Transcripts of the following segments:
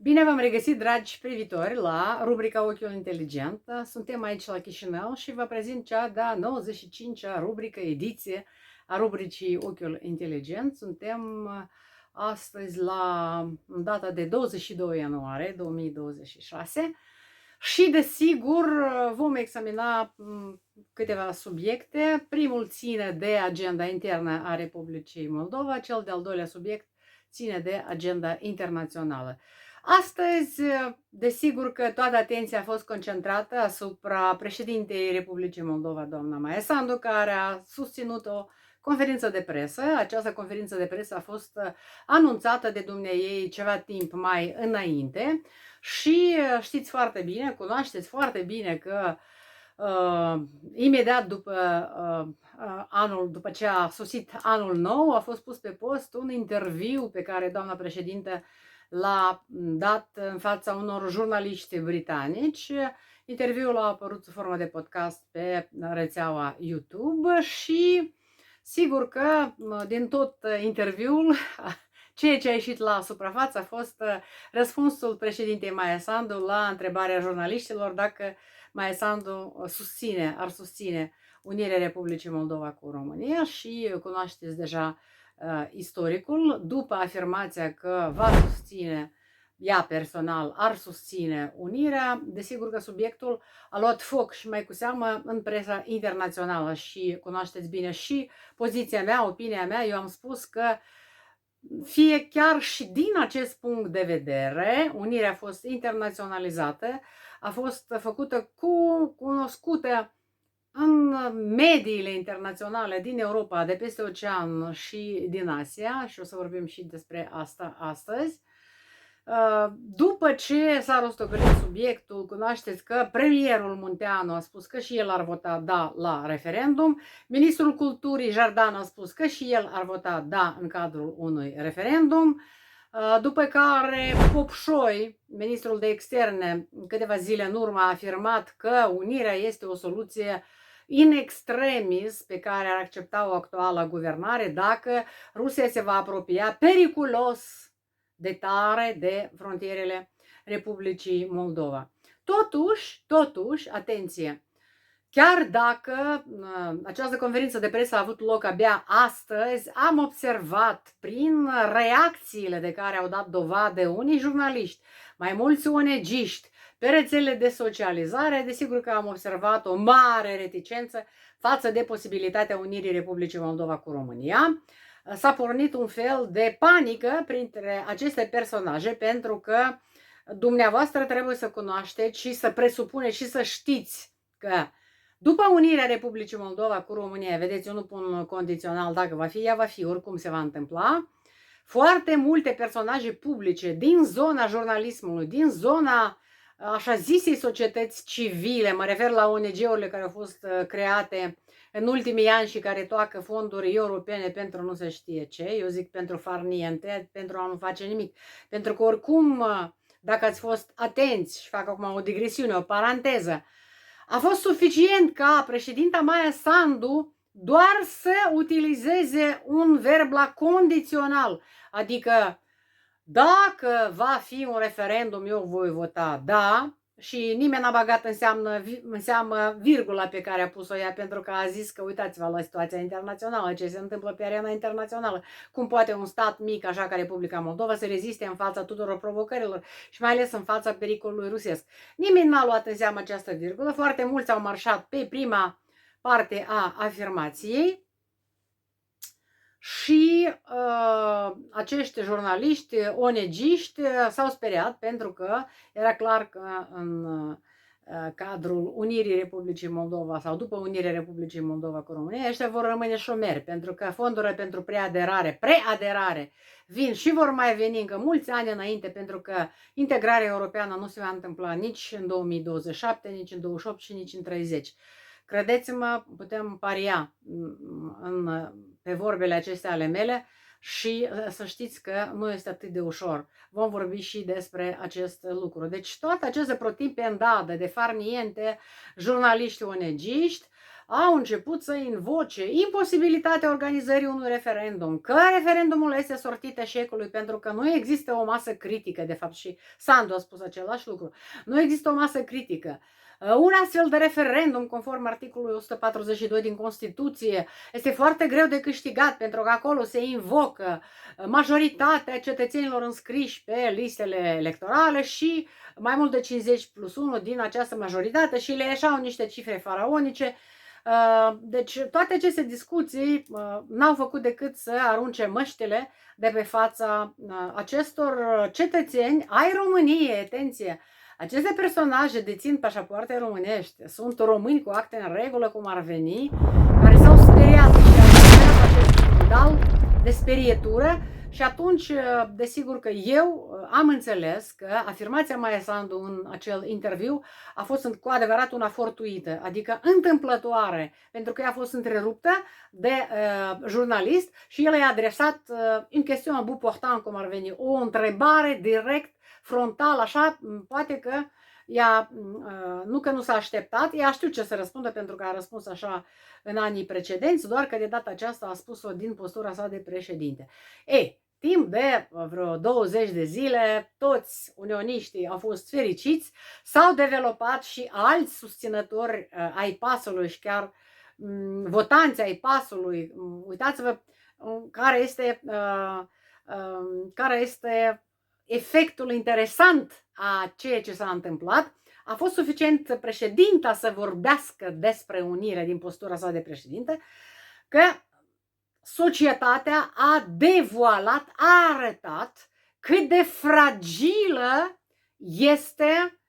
Bine v-am regăsit, dragi privitori, la rubrica Ochiul Inteligent. Suntem aici la Chișinău și vă prezint cea de-a 95-a rubrică, ediție a rubricii Ochiul Inteligent. Suntem astăzi la data de 22 ianuarie 2026 și, desigur, vom examina câteva subiecte. Primul ține de agenda internă a Republicii Moldova, cel de-al doilea subiect ține de agenda internațională. Astăzi, desigur că toată atenția a fost concentrată asupra președintei Republicii Moldova, doamna Maia Sandu, care a susținut o conferință de presă. Această conferință de presă a fost anunțată de dumneaei ceva timp mai înainte și știți foarte bine, cunoașteți foarte bine că imediat după ce a sosit anul nou, a fost pus pe post un interviu pe care doamna președintă l-a dat în fața unor jurnaliști britanici. Interviul a apărut sub formă de podcast pe rețeaua YouTube și sigur că din tot interviul ceea ce a ieșit la suprafață a fost răspunsul președintei Maia Sandu la întrebarea jurnaliștilor dacă Maia Sandu ar susține unirea Republicii Moldova cu România și cunoașteți deja istoricul. După afirmația că va susține, ea personal ar susține unirea, desigur că subiectul a luat foc și mai cu seamă în presa internațională și cunoașteți bine și poziția mea, opinia mea. Eu am spus că fie chiar și din acest punct de vedere, unirea a fost internaționalizată, a fost făcută cunoscută în mediile internaționale din Europa, de peste ocean și din Asia, și o să vorbim și despre asta astăzi. După ce s-a rostogolit subiectul, cunoașteți că premierul Munteanu a spus că și el ar vota da la referendum, ministrul culturii Jardan a spus că și el ar vota da în cadrul unui referendum, după care Popșoi, ministrul de externe, câteva zile în urmă a afirmat că unirea este o soluție in extremis pe care ar accepta o actuală guvernare dacă Rusia se va apropia periculos de tare de frontierele Republicii Moldova. Totuși, atenție, chiar dacă această conferință de presă a avut loc abia astăzi, am observat prin reacțiile de care au dat dovadă unii jurnaliști, mai mulți ONG-iști, pe rețelele de socializare, desigur că am observat o mare reticență față de posibilitatea unirii Republicii Moldova cu România. S-a pornit un fel de panică printre aceste personaje, pentru că dumneavoastră trebuie să cunoașteți și să presupuneți și să știți că după unirea Republicii Moldova cu România, vedeți, eu nu pun condițional dacă va fi, ea va fi, oricum se va întâmpla, foarte multe personaje publice din zona jurnalismului, din zona așa zisei societăți civile, mă refer la ONG-urile care au fost create în ultimii ani și care toacă fonduri europene pentru nu se știe ce, eu zic pentru far niente, pentru a nu face nimic. Pentru că oricum, dacă ați fost atenți, și fac acum o digresiune, o paranteză, a fost suficient ca președinta Maia Sandu doar să utilizeze un verb la condițional, adică dacă va fi un referendum, eu voi vota da, și nimeni n-a bagat în seamă virgula pe care a pus-o ea, pentru că a zis că uitați-vă la situația internațională, ce se întâmplă pe arena internațională, cum poate un stat mic așa ca Republica Moldova să reziste în fața tuturor provocărilor și mai ales în fața pericolului rusesc. Nimeni n-a luat în seamă această virgulă, foarte mulți au marșat pe prima parte a afirmației. Și acești jurnaliști, ONG-iști, s-au speriat pentru că era clar că în cadrul unirii Republicii Moldova sau după unirea Republicii Moldova cu România, ăștia vor rămâne șomeri, pentru că fondurile pentru preaderare vin și vor mai veni încă mulți ani înainte, pentru că integrarea europeană nu se va întâmpla nici în 2027, nici în 2028 și nici în 2030. Credeți-mă, putem paria pe vorbele acestea ale mele și să știți că nu este atât de ușor. Vom vorbi și despre acest lucru. Deci toate aceste protipendade de farniente, jurnaliști ONG-iști, au început să invoce imposibilitatea organizării unui referendum, că referendumul este sortit eșecului pentru că nu există o masă critică, de fapt și Sandu a spus același lucru, nu există o masă critică. Un astfel de referendum, conform articolului 142 din Constituție, este foarte greu de câștigat pentru că acolo se invocă majoritatea cetățenilor înscriși pe listele electorale și mai mult de 50+1 din această majoritate și le ieșau niște cifre faraonice. Deci toate aceste discuții n-au făcut decât să arunce măștile de pe fața acestor cetățeni ai României. Atenție! Aceste personaje dețin pașapoarte românești, sunt români cu acte în regulă, cum ar veni, care s-au speriat și au creat acest fundal de sperietură și atunci, desigur că eu am înțeles că afirmația Maia Sandu în acel interviu a fost cu adevărat una fortuită, adică întâmplătoare, pentru că ea a fost întreruptă de jurnalist și el i-a adresat une question à bout portant, cum ar veni, o întrebare direct frontal, așa, poate că ea, nu că nu s-a așteptat, ea știu ce să răspundă pentru că a răspuns așa în anii precedenți, doar că de data aceasta a spus-o din postura sa de președinte. Ei, timp de vreo 20 de zile, toți unioniștii au fost fericiți, s-au dezvoltat și alți susținători ai PAS-ului și chiar votanți ai PAS-ului. Uitați-vă care este efectul interesant a ceea ce s-a întâmplat. A fost suficient președinta să vorbească despre unire din postura sa de președinte, că societatea a devoalat, a arătat cât de fragilă este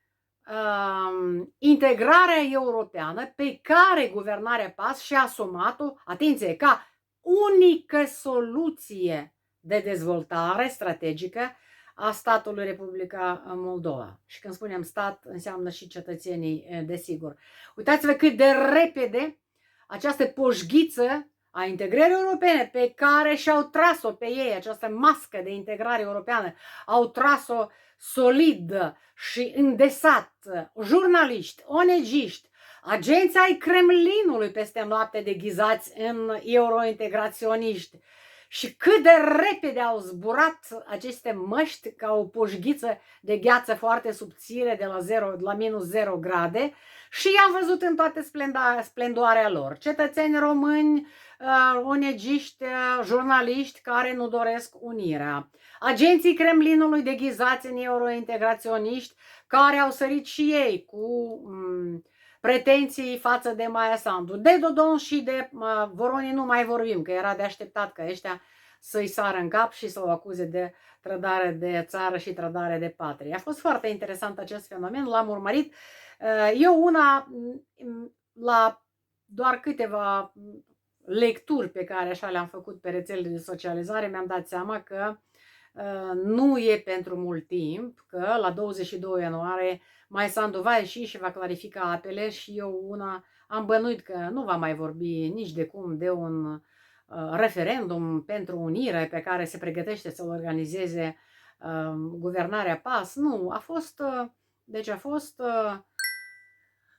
integrarea europeană pe care guvernarea PAS și-a asumat-o, atenție, ca unică soluție de dezvoltare strategică a statului Republica Moldova. Și când spunem stat, înseamnă și cetățenii, desigur. Uitați-vă cât de repede această poșghiță a integrării europene pe care și-au tras-o pe ei, această mască de integrare europeană, au tras-o solid și îndesat jurnaliști, ONG-iști, agenții ai Kremlinului peste noapte deghizați în eurointegraționiști. Și cât de repede au zburat aceste măști ca o poșghiță de gheață foarte subțire de la minus 0 grade și i-am văzut în toată splendoarea lor. Cetățeni români, ONG-iști, jurnaliști care nu doresc unirea. Agenții Kremlinului deghizați în eurointegraționiști care au sărit și ei cu pretenții față de Maia Sandu. De Dodon și de Voronin nu mai vorbim, că era de așteptat ca ăștia să-i sară în cap și să o acuze de trădare de țară și trădare de patrie. A fost foarte interesant acest fenomen, l-am urmărit. Eu la doar câteva lecturi pe care așa le-am făcut pe rețelele de socializare, mi-am dat seama că nu e pentru mult timp, că la 22 ianuarie Maia Sandu va ieși și va clarifica apele și eu am bănuit că nu va mai vorbi nici de cum de un referendum pentru unire pe care se pregătește să-l organizeze guvernarea PAS. Nu,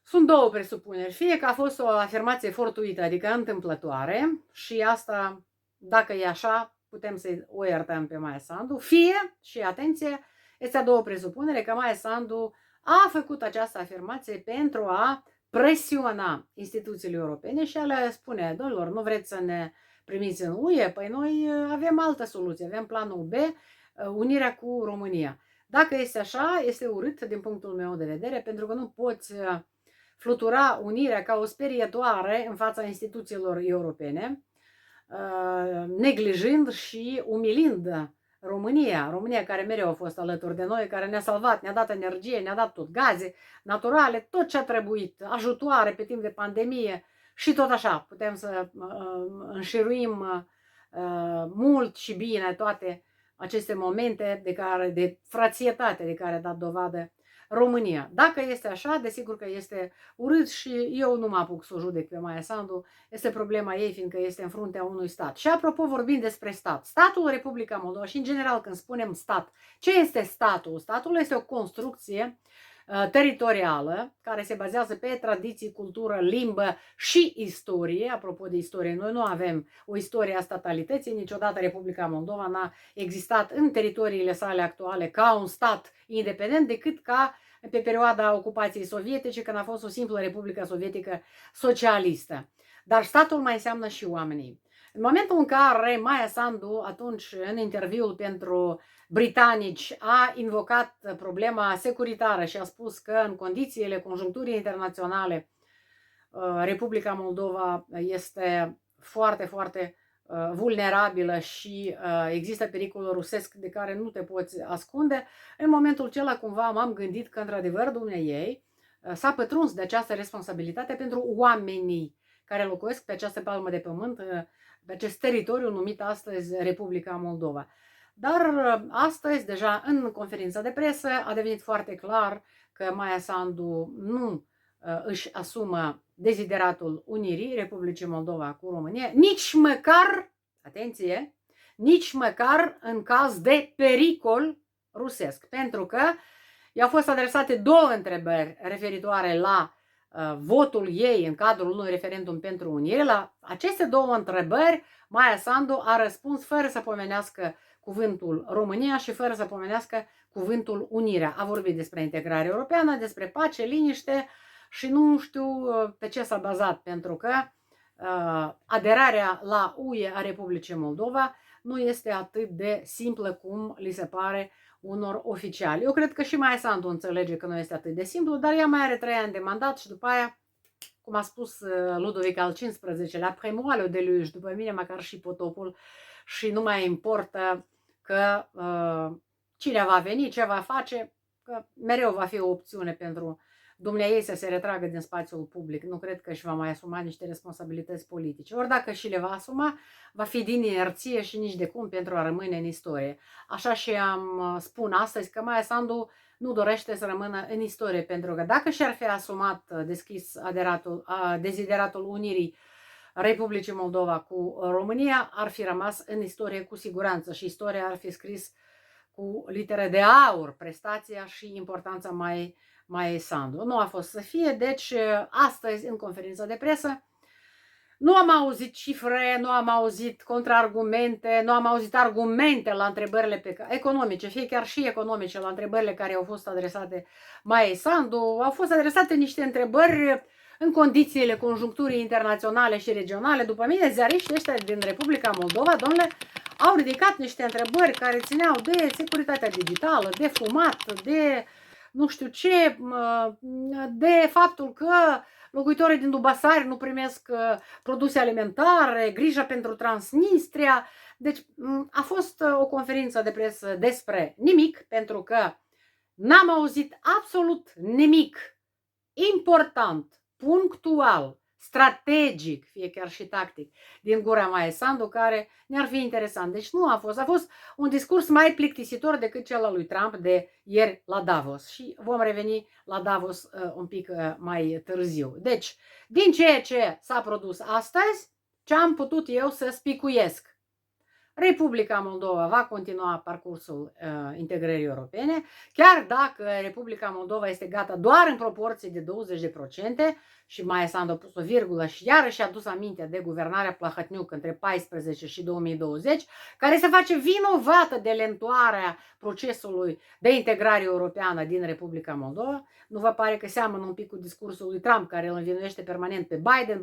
sunt două presupuneri. Fie că a fost o afirmație fortuită, adică întâmplătoare și asta, dacă e așa, putem să o iertăm pe Maia Sandu, fie, și atenție, este a doua presupunere că Maia Sandu a făcut această afirmație pentru a presiona instituțiile europene și a le spune, domnilor, nu vreți să ne primiți în UE? Păi noi avem altă soluție, avem planul B, unirea cu România. Dacă este așa, este urât din punctul meu de vedere, pentru că nu poți flutura unirea ca o sperietoare în fața instituțiilor europene, neglijând și umilind România care mereu a fost alături de noi, care ne-a salvat, ne-a dat energie, ne-a dat tot gaze naturale, tot ce a trebuit, ajutoare pe timp de pandemie și tot așa. Putem să înșiruim mult și bine toate aceste momente de frățietate de care a dat dovadă România. Dacă este așa, desigur că este urât și eu nu mă apuc să o judec pe Maia Sandu, este problema ei, fiindcă este în fruntea unui stat. Și apropo, vorbind despre stat, statul Republica Moldova și în general când spunem stat, ce este statul? Statul este o construcție teritorială, care se bazează pe tradiții, cultură, limbă și istorie. Apropo de istorie, noi nu avem o istorie a statalității, niciodată Republica Moldova n-a existat în teritoriile sale actuale ca un stat independent, decât ca pe perioada ocupației sovietice, când a fost o simplă Republică Sovietică socialistă. Dar statul mai înseamnă și oamenii. În momentul în care Maia Sandu, atunci în interviul pentru britanici, a invocat problema securitară și a spus că în condițiile conjuncturii internaționale Republica Moldova este foarte, foarte vulnerabilă și există pericolul rusesc de care nu te poți ascunde, în momentul acela cumva m-am gândit că într-adevăr dumneiei s-a pătruns de această responsabilitate pentru oamenii care locuiesc pe această palmă de pământ, pe acest teritoriu numit astăzi Republica Moldova. Dar astăzi, deja în conferința de presă, a devenit foarte clar că Maia Sandu nu își asumă dezideratul unirii Republicii Moldova cu România, nici măcar, atenție, nici măcar în caz de pericol rusesc, pentru că i-au fost adresate două întrebări referitoare la votul ei în cadrul unui referendum pentru unire. La aceste două întrebări, Maia Sandu a răspuns fără să pomenească cuvântul România și fără să pomenească cuvântul unirea. A vorbit despre integrare europeană, despre pace, liniște și nu știu pe ce s-a bazat, pentru că aderarea la UE a Republicii Moldova nu este atât de simplă cum li se pare unor oficiali. Eu cred că și Maia Sandu înțelege că nu este atât de simplu, dar ea mai are 3 ani de mandat și după aia, cum a spus Ludovic al XV-lea, après moi le déluge, după mine măcar și potopul, și nu mai importă că cine va veni, ce va face, că mereu va fi o opțiune pentru dumneaei să se retragă din spațiul public. Nu cred că își va mai asuma niște responsabilități politice. Ori dacă și le va asuma, va fi din inerție și nici de cum pentru a rămâne în istorie. Așa și am spun astăzi că Maia Sandu nu dorește să rămână în istorie, pentru că dacă și-ar fi asumat deschis dezideratul unirii Republicii Moldova cu România, ar fi rămas în istorie cu siguranță și istoria ar fi scris cu litere de aur prestația și importanța Maiei Sandu. Nu a fost să fie, deci astăzi în conferința de presă nu am auzit cifre, nu am auzit contraargumente, nu am auzit argumente la întrebările economice, fie chiar și economice, la întrebările care au fost adresate Maiei Sandu. Au fost adresate niște întrebări în condițiile conjuncturii internaționale și regionale. După mine, ziariștii ăștia din Republica Moldova, domnule, au ridicat niște întrebări care țineau de securitatea digitală, de fumat, de nu știu ce, de faptul că locuitorii din Dubasari nu primesc produse alimentare, grija pentru Transnistria. Deci a fost o conferință de presă despre nimic, pentru că n-am auzit absolut nimic important, punctual, strategic, fie chiar și tactic, din gura Maiei Sandu, care ne-ar fi interesant. Deci nu a fost un discurs mai plictisitor decât cel al lui Trump de ieri la Davos. Și vom reveni la Davos un pic mai târziu. Deci, din ceea ce s-a produs astăzi, ce am putut eu să spicuiesc? Republica Moldova va continua parcursul integrării europene, chiar dacă Republica Moldova este gata doar în proporție de 20%, și Maia Sandu a pus o virgulă și iarăși a adus aminte de guvernarea Plahotniuc între 2014 și 2020, care se face vinovată de lentoarea procesului de integrare europeană din Republica Moldova. Nu vă pare că seamănă un pic cu discursul lui Trump, care îl învinuiește permanent pe Biden,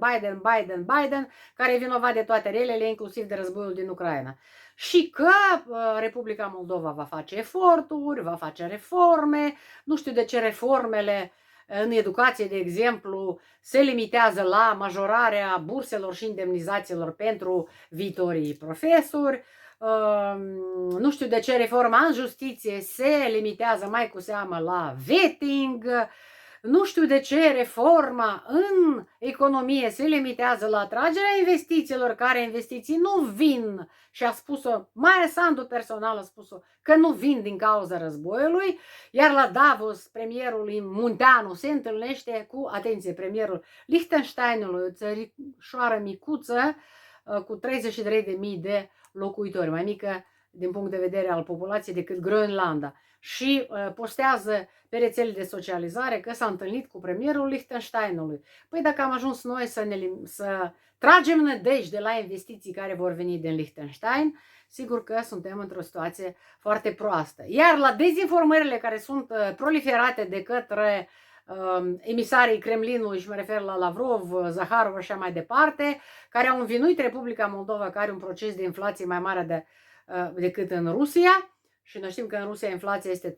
care e vinovat de toate relele, inclusiv de războiul din Ucraina. Și că Republica Moldova va face eforturi, va face reforme, nu știu de ce reformele în educație, de exemplu, se limitează la majorarea burselor și indemnizațiilor pentru viitorii profesori. Nu știu de ce reforma în justiție se limitează mai cu seamă la vetting. Nu știu de ce reforma în economie se limitează la atragerea investițiilor, care investiții nu vin, și a spus-o, Maia Sandu personal a spus-o, că nu vin din cauza războiului, iar la Davos premierul Munteanu se întâlnește cu, atenție, premierul Liechtensteinului, o țărișoară micuță cu 33.000 de locuitori, mai mică din punct de vedere al populației decât Groenlanda. și postează pe rețele de socializare că s-a întâlnit cu premierul Liechtensteinului. Păi dacă am ajuns noi să tragem nădejde la investiții care vor veni din Liechtenstein, sigur că suntem într-o situație foarte proastă. Iar la dezinformările care sunt proliferate de către emisarii Kremlinului, și mă refer la Lavrov, Zaharov și așa mai departe, care au învinuit Republica Moldova, care are un proces de inflație mai mare decât în Rusia, și noi știm că în Rusia inflația este 30%,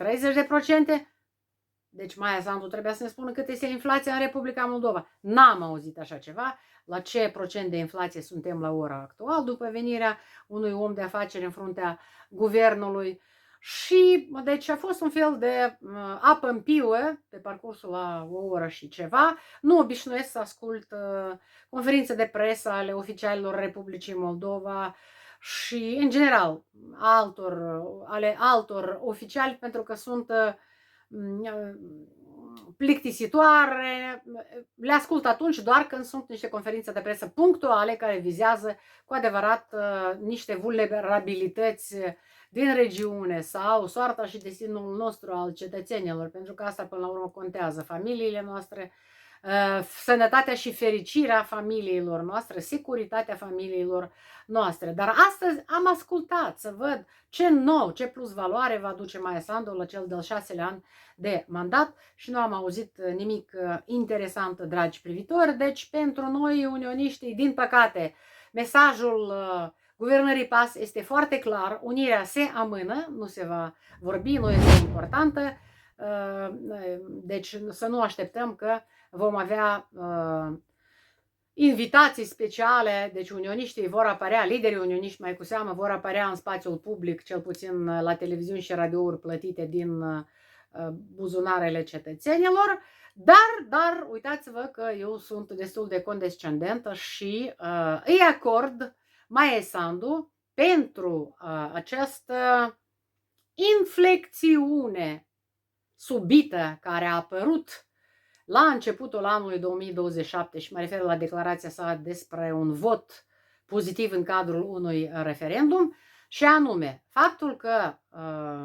deci Maia Sandu trebuia să ne spună cât este inflația în Republica Moldova. N-am auzit așa ceva. La ce procent de inflație suntem la ora actuală după venirea unui om de afaceri în fruntea guvernului. Și deci a fost un fel de apă în piuă pe parcursul la o oră și ceva. Nu obișnuiesc să ascult conferințe de presă ale oficialilor Republicii Moldova și în general ale altor oficiali, pentru că sunt plictisitoare. Le ascult atunci doar când sunt niște conferințe de presă punctuale care vizează cu adevărat niște vulnerabilități din regiune sau soarta și destinul nostru al cetățenilor, pentru că asta până la urmă contează, familiile noastre, sănătatea și fericirea familiilor noastre, securitatea familiilor noastre. Dar astăzi am ascultat să văd ce nou, ce plus valoare va aduce Maia Sandu la cel de-al 6-lea an de mandat și nu am auzit nimic interesant, dragi privitori. Deci pentru noi unioniștii, din păcate, mesajul guvernării PAS este foarte clar: unirea se amână, nu se va vorbi, nu este importantă, deci să nu așteptăm că vom avea invitații speciale, deci unioniștii vor apărea, liderii unioniști mai cu seamă, vor apărea în spațiul public, cel puțin la televiziuni și radiouri plătite din buzunarele cetățenilor, dar uitați-vă că eu sunt destul de condescendentă și îi acord Maia Sandu pentru această inflexiune subită care a apărut la începutul anului 2027 și mă refer la declarația sa despre un vot pozitiv în cadrul unui referendum, și anume faptul că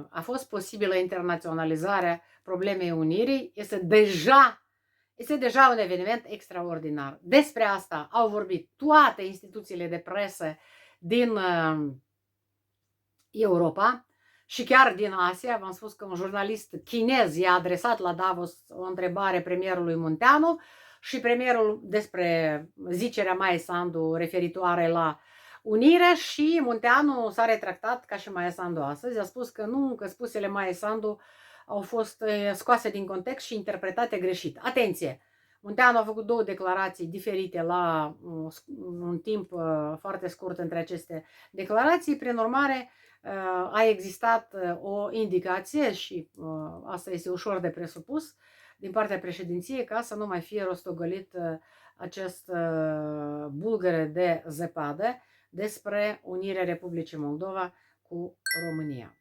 a fost posibilă internaționalizarea problemei unirii este deja un eveniment extraordinar. Despre asta au vorbit toate instituțiile de presă din Europa și chiar din Asia. V-am spus că un jurnalist chinez i-a adresat la Davos o întrebare premierului Munteanu și premierul despre zicerea Maia Sandu referitoare la unire, și Munteanu s-a retractat, ca și Maia Sandu astăzi, a spus că nu, că spusele Maia Sandu au fost scoase din context și interpretate greșit. Atenție! Munteanu a făcut două declarații diferite la un timp foarte scurt între aceste declarații, prin urmare a existat o indicație și asta este ușor de presupus din partea președinției ca să nu mai fie rostogolit acest bulgăre de zăpadă despre unirea Republicii Moldova cu România.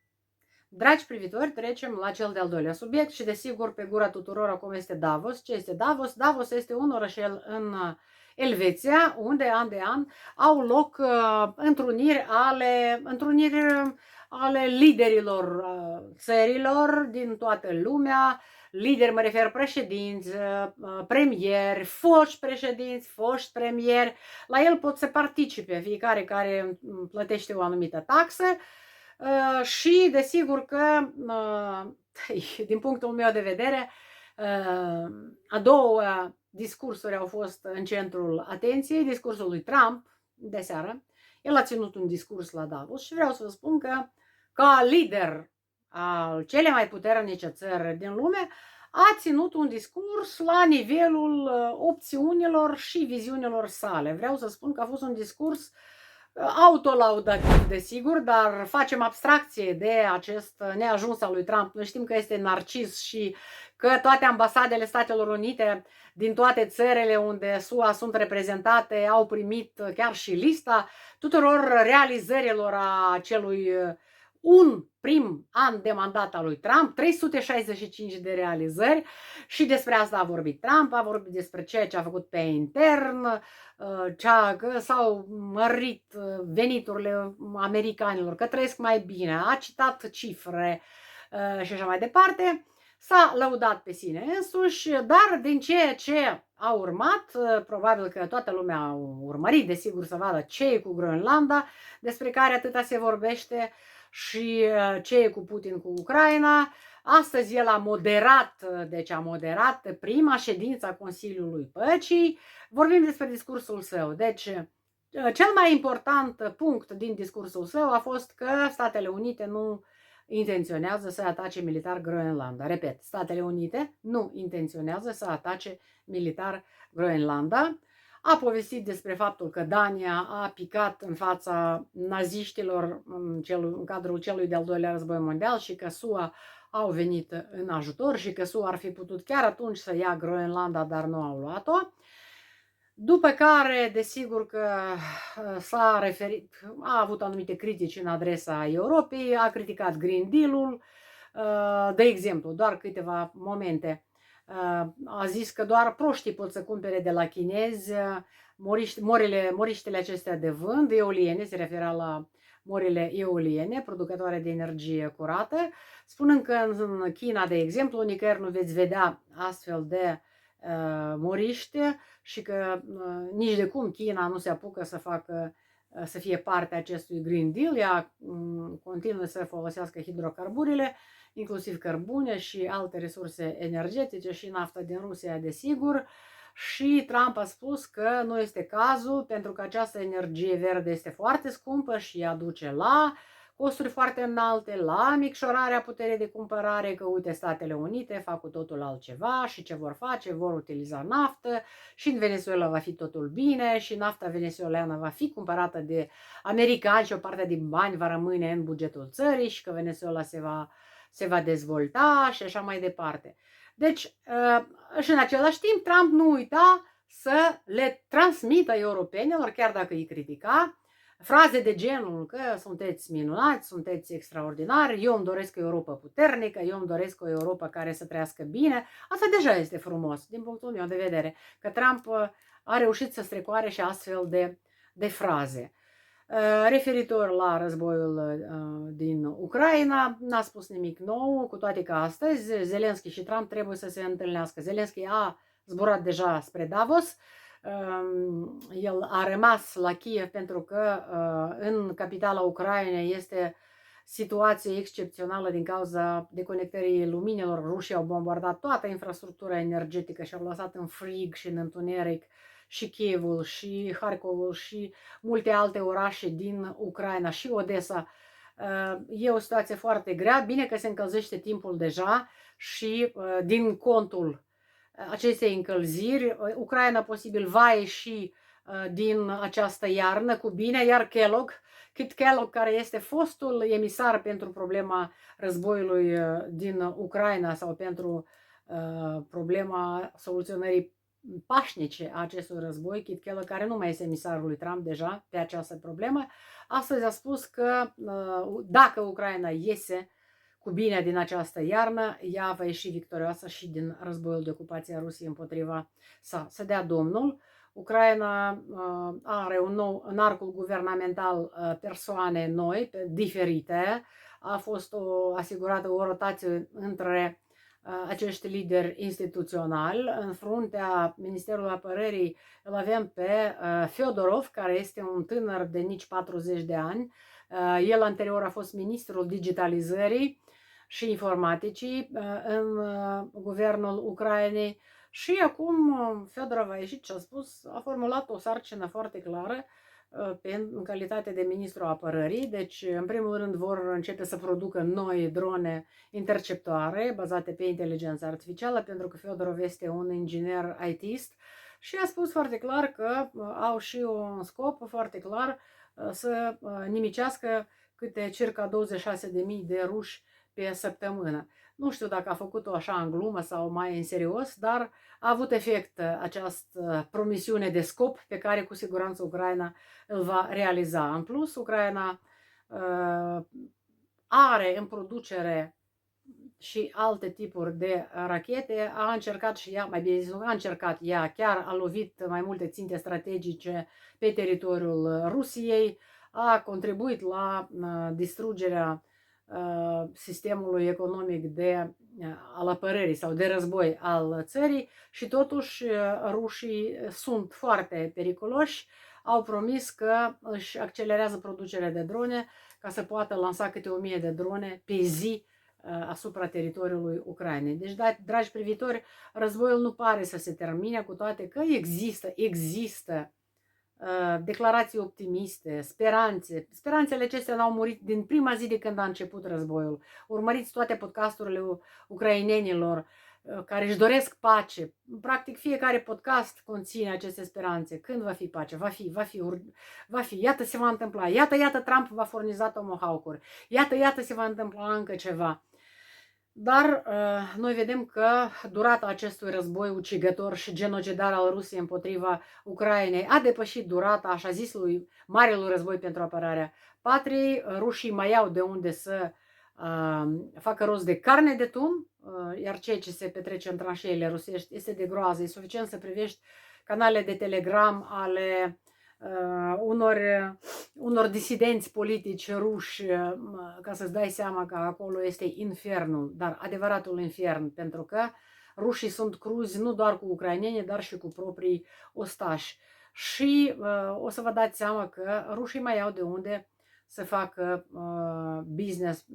Dragi privitori, trecem la cel de-al doilea subiect și desigur pe gura tuturor acum este Davos. Ce este Davos? Davos este un orășel în Elveția, unde an de an au loc întruniri ale liderilor țărilor din toată lumea. Lideri, mă refer președinți, premieri, foști președinți, foști premieri. La el pot să participe fiecare care plătește o anumită taxă. Și desigur că, din punctul meu de vedere, a două discursuri au fost în centrul atenției: discursul lui Trump de seară. El a ținut un discurs la Davos și vreau să vă spun că, ca lider al cele mai puternice țări din lume, a ținut un discurs la nivelul opțiunilor și viziunilor sale. Vreau să spun că a fost un discurs autolaudativ, desigur, dar facem abstracție de acest neajuns al lui Trump. Noi știm că este narcis și că toate ambasadele Statelor Unite din toate țările unde SUA sunt reprezentate au primit chiar și lista tuturor realizărilor a celui un prim an de mandat al lui Trump, 365 de realizări, și despre asta a vorbit Trump, a vorbit despre ceea ce a făcut pe intern, că s-au mărit veniturile americanilor, că trăiesc mai bine, a citat cifre, și așa mai departe. S-a lăudat pe sine însuși, dar din ceea ce a urmat, probabil că toată lumea a urmărit, desigur, să vadă ce e cu Groenlanda, despre care atâta se vorbește, și ce e cu Putin cu Ucraina. Astăzi el a moderat, deci a moderat prima ședință a Consiliului Păcii. Vorbim despre discursul său. Deci, cel mai important punct din discursul său a fost că Statele Unite nu intenționează să atace militar Groenlanda. Repet, Statele Unite nu intenționează să atace militar Groenlanda. A povestit despre faptul că Dania a picat în fața naziștilor în cadrul celui de-al doilea război mondial și că SUA au venit în ajutor și că SUA ar fi putut chiar atunci să ia Groenlanda, dar nu au luat-o. După care, desigur că s-a referit, a avut anumite critici în adresa Europei, a criticat Green Deal-ul, de exemplu, doar câteva momente. A zis că doar proștii pot să cumpere de la chinezi moriștele acestea de vânt, eoliene, se referea la morile eoliene, producătoare de energie curată, spunând că în China, de exemplu, nicăieri nu veți vedea astfel de moriști și că nici de cum China nu se apucă să fie parte a acestui Green Deal. Ea continuă să folosească hidrocarburile, inclusiv cărbune și alte resurse energetice și nafta din Rusia, desigur. Și Trump a spus că nu este cazul, pentru că această energie verde este foarte scumpă și ea duce la costuri foarte înalte, la micșorarea puterii de cumpărare, că uite, Statele Unite fac cu totul altceva și ce vor face? Vor utiliza naftă și în Venezuela va fi totul bine și nafta venezuelană va fi cumpărată de americani și o parte din bani va rămâne în bugetul țării și că Venezuela se va dezvolta și așa mai departe. Deci, și în același timp, Trump nu uita să le transmită europenilor, chiar dacă îi critica, fraze de genul că sunteți minunați, sunteți extraordinari, eu îmi doresc o Europa puternică, eu îmi doresc o Europa care să trăiască bine. Asta deja este frumos, din punctul meu de vedere, că Trump a reușit să strecoare și astfel de fraze. Referitor la războiul din Ucraina, n-a spus nimic nou, cu toate că astăzi Zelensky și Trump trebuie să se întâlnească. Zelensky a zburat deja spre Davos, el a rămas la Kiev pentru că în capitala Ucrainei este situație excepțională din cauza deconectării luminilor. Rușii au bombardat toată infrastructura energetică și au lăsat în frig și în întuneric și Kievul, și Harkovul, și multe alte orașe din Ucraina, și Odessa. E o situație foarte grea, bine că se încălzește timpul deja și din contul acestei încălziri, Ucraina posibil va ieși din această iarnă cu bine, iar Kit Kellogg, care este fostul emisar pentru problema războiului din Ucraina sau pentru problema soluționării pașnice a acestui război, Kit Kellogg, care nu mai este emisarul lui Trump deja pe această problemă, astăzi a spus că dacă Ucraina iese cu bine din această iarnă, ea va ieși victorioasă și din războiul de ocupație a Rusiei împotriva sa. Să dea Domnul. Ucraina are în arcul guvernamental persoane noi, diferite. A fost asigurată o rotație între acești lideri instituționali. În fruntea Ministerului Apărării îl avem pe Feodorov, care este un tânăr de nici 40 de ani. El anterior a fost ministrul digitalizării și informaticii în guvernul Ucrainei și acum Feodorov a ieșit și a spus, a formulat o sarcină foarte clară în calitate de ministru apărării. Deci, în primul rând, vor începe să producă noi drone interceptoare bazate pe inteligență artificială, pentru că Feodorov este un inginer IT-ist și a spus foarte clar că au și un scop foarte clar să nimicească câte circa 26.000 de ruși pe săptămână. Nu știu dacă a făcut-o așa în glumă sau mai în serios, dar a avut efect această promisiune de scop pe care cu siguranță Ucraina îl va realiza. În plus, Ucraina are în producere și alte tipuri de rachete. A încercat și ea, mai bine zis, nu a încercat, ea chiar a lovit mai multe ținte strategice pe teritoriul Rusiei, a contribuit la distrugerea sistemului economic al apărării sau de război al țării și totuși rușii sunt foarte periculoși. Au promis că își accelerează producerea de drone ca să poată lansa câte 1000 de drone pe zi asupra teritoriului Ucrainei. Deci, dragi privitori, războiul nu pare să se termine, cu toate că există declarații optimiste, speranțe. Speranțele acestea n-au murit din prima zi de când a început războiul. Urmăriți toate podcasturile ucrainenilor care își doresc pace. Practic fiecare podcast conține aceste speranțe. Când va fi pace? Va fi. Iată se va întâmpla. Iată, Trump va furniza tomahawk-uri. Iată se va întâmpla încă ceva. Dar noi vedem că durata acestui război ucigător și genocidar al Rusiei împotriva Ucrainei a depășit durata așa zisului marelui război pentru apărarea patriei. Rușii mai au de unde să facă rost de carne de tun, iar ceea ce se petrece în tranșeile rusești este de groază. E suficient să privești canalele de Telegram ale unor disidenți politici ruși, ca să-ți dai seama că acolo este infernul, dar adevăratul infern, pentru că rușii sunt cruzi nu doar cu ucrainenii, dar și cu proprii ostași. Și o să vă dați seama că rușii mai au de unde să facă business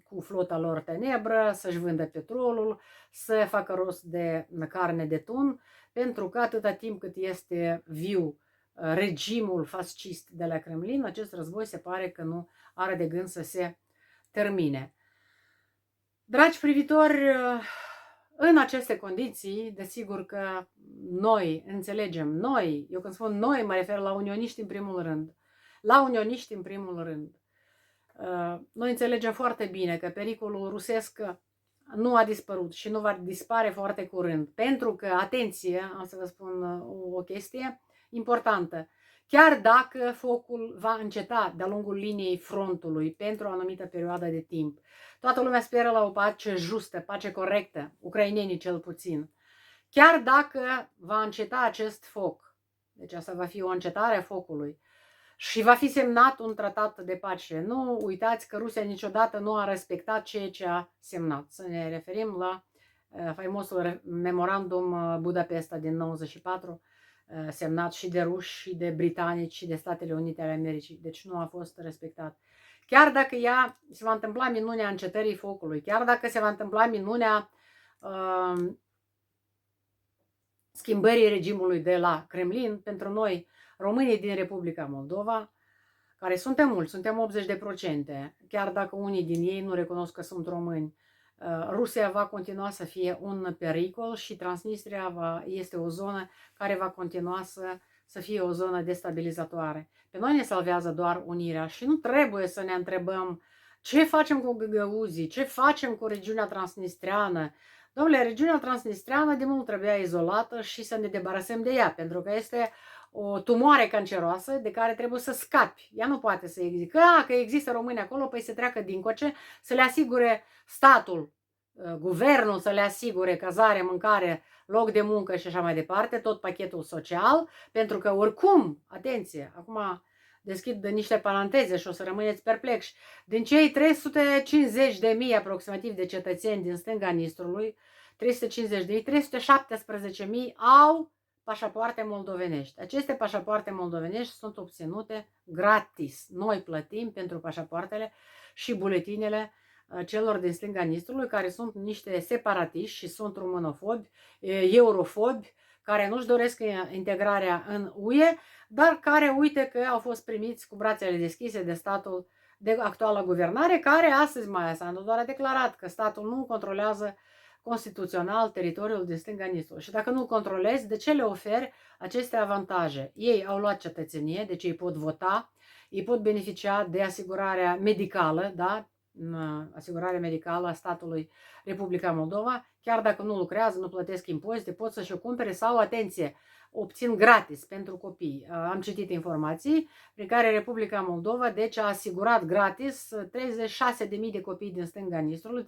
cu flota lor tenebră, să-și vândă petrolul, să facă rost de carne de tun, pentru că atâta timp cât este viu regimul fascist de la Kremlin, acest război se pare că nu are de gând să se termine. Dragi privitori, în aceste condiții, desigur că noi înțelegem, eu când spun noi mă refer la unioniști în primul rând, noi înțelegem foarte bine că pericolul rusesc nu a dispărut și nu va dispare foarte curând, pentru că, atenție, am să vă spun o chestie importantă. Chiar dacă focul va înceta de-a lungul liniei frontului pentru o anumită perioadă de timp, toată lumea speră la o pace justă, pace corectă, ucrainenii cel puțin. Chiar dacă va înceta acest foc, deci asta va fi o încetare a focului, și va fi semnat un tratat de pace. Nu uitați că Rusia niciodată nu a respectat ceea ce a semnat. Să ne referim la faimosul memorandum Budapesta din 94, semnat și de ruși, și de britanici, și de Statele Unite ale Americii. Deci nu a fost respectat. Chiar dacă se va întâmpla minunea încetării focului, chiar dacă se va întâmpla minunea schimbării regimului de la Kremlin, pentru noi, românii din Republica Moldova, care suntem mulți, suntem 80%, chiar dacă unii din ei nu recunosc că sunt români, Rusia va continua să fie un pericol și Transnistria este o zonă care va continua să fie o zonă destabilizatoare. Pe noi ne salvează doar unirea și nu trebuie să ne întrebăm ce facem cu găgăuzii, ce facem cu regiunea transnistreană. Domnule, regiunea transnistreană de mult trebuia izolată și să ne debarasăm de ea, pentru că este o tumoare canceroasă de care trebuie să scapi. Ea nu poate să existe. Că există români acolo, păi se treacă dincoace, să le asigure statul, guvernul, să le asigure cazare, mâncare, loc de muncă și așa mai departe, tot pachetul social, pentru că oricum, atenție, acum deschid niște paranteze și o să rămâneți perplexi, din cei 350.000 aproximativ de cetățeni din stânga Nistrului, 317.000 au pașapoarte moldovenești. Aceste pașapoarte moldovenești sunt obținute gratis. Noi plătim pentru pașapoartele și buletinele celor din stânga Nistrului, care sunt niște separatiști și sunt rumânofobi, eurofobi, care nu-și doresc integrarea în UE, dar care uite că au fost primiți cu brațele deschise de statul de actuală guvernare, care astăzi mai Sandu doar a declarat că statul nu controlează constituțional teritoriul din stânga Nistrului. Și dacă nu controlezi, de ce le oferi aceste avantaje? Ei au luat cetățenie, deci ei pot vota, ei pot beneficia de asigurarea medicală, da? Asigurarea medicală a statului Republica Moldova, chiar dacă nu lucrează, nu plătesc impozite, pot să-și o cumpere sau, atenție, obțin gratis pentru copii. Am citit informații prin care Republica Moldova deci a asigurat gratis 36.000 de copii din stânga Nistrului, 36.000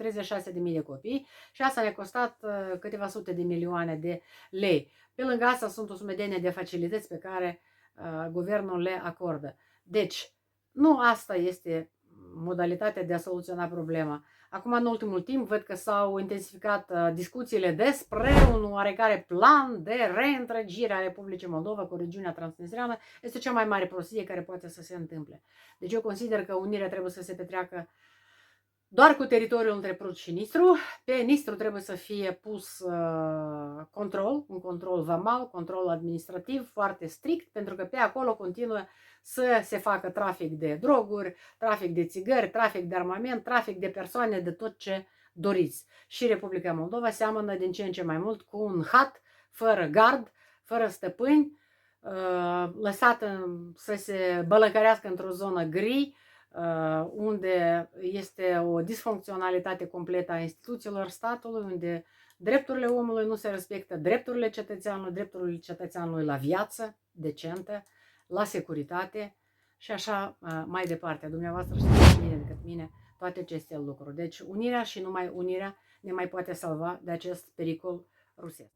de copii, și asta ne-a costat câteva sute de milioane de lei. Pe lângă asta sunt o sumedenie de facilități pe care guvernul le acordă. Deci, nu asta este modalitatea de a soluționa problema. Acum, în ultimul timp, văd că s-au intensificat discuțiile despre un oarecare plan de reîntregire a Republicii Moldova cu regiunea transnistreană. Este cea mai mare prostie care poate să se întâmple. Deci eu consider că unirea trebuie să se petreacă doar cu teritoriul între Prut și Nistru. Pe Nistru trebuie să fie pus un control vamal, control administrativ foarte strict, pentru că pe acolo continuă să se facă trafic de droguri, trafic de țigări, trafic de armament, trafic de persoane, de tot ce doriți. Și Republica Moldova seamănă din ce în ce mai mult cu un hat fără gard, fără stăpâni, lăsată să se bălăcărească într-o zonă gri, unde este o disfuncționalitate completă a instituțiilor statului, unde drepturile omului nu se respectă, drepturile cetățeanului la viață decentă, la securitate și așa mai departe. Dumneavoastră știți mai bine decât mine toate aceste lucruri. Deci unirea și numai unirea ne mai poate salva de acest pericol rusesc.